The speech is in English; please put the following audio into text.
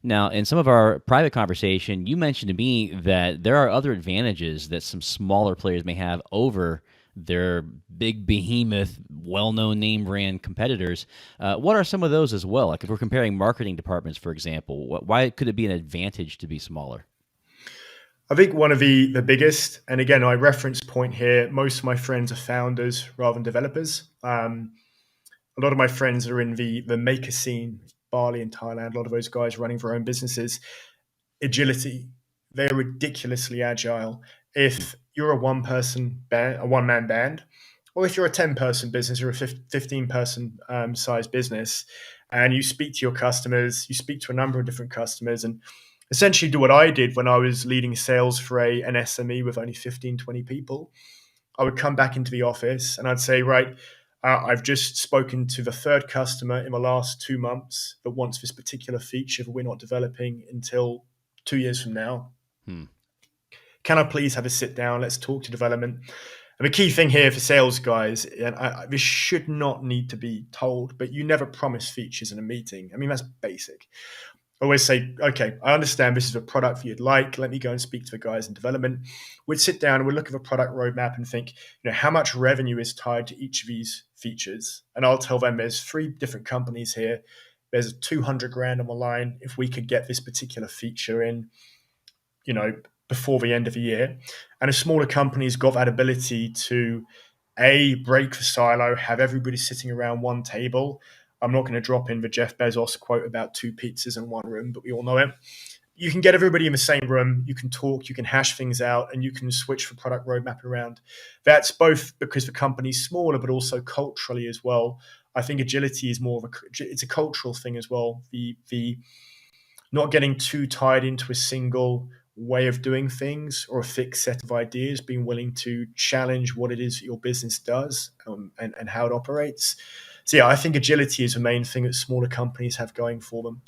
Now, in some of our private conversation, you mentioned to me that there are other advantages that some smaller players may have over their big behemoth, well-known name brand competitors. What are some of those as well? Like if we're comparing marketing departments, for example, why could it be an advantage to be smaller? I think one of the biggest, and again, I reference point here, most of my friends are founders rather than developers. A lot of my friends are in the maker scene, Bali and Thailand, a lot of those guys running their own businesses. Agility, they're ridiculously agile. Hmm. If you're a one-person band, a one-man band, or if you're a 10-person business or a 15-person size business, and you speak to your customers, you speak to a number of different customers, and essentially do what I did when I was leading sales for an SME with only 15, 20 people. I would come back into the office and I'd say, right, I've just spoken to the third customer in the last 2 months that wants this particular feature that we're not developing until 2 years from now. Hmm. Can I please have a sit down? Let's talk to development. And the key thing here for sales guys, and this should not need to be told, but you never promise features in a meeting. I mean, that's basic. Always say, okay, I understand this is a product that you'd like. Let me go and speak to the guys in development. We'd sit down and we'd look at the product roadmap and think, how much revenue is tied to each of these features. And I'll tell them there's 3 different companies here. There's 200 grand on the line. If we could get this particular feature in, you know, before the end of the year. And a smaller company's got that ability to break the silo, have everybody sitting around one table. I'm not going to drop in the Jeff Bezos quote about 2 pizzas in one room, but we all know it. You can get everybody in the same room, you can talk, you can hash things out, and you can switch the product roadmap around. That's both because the company's smaller, but also culturally as well. I think agility is more of it's a cultural thing as well. The not getting too tied into a single way of doing things or a fixed set of ideas, being willing to challenge what it is your business does, and how it operates. So yeah, I think agility is the main thing that smaller companies have going for them.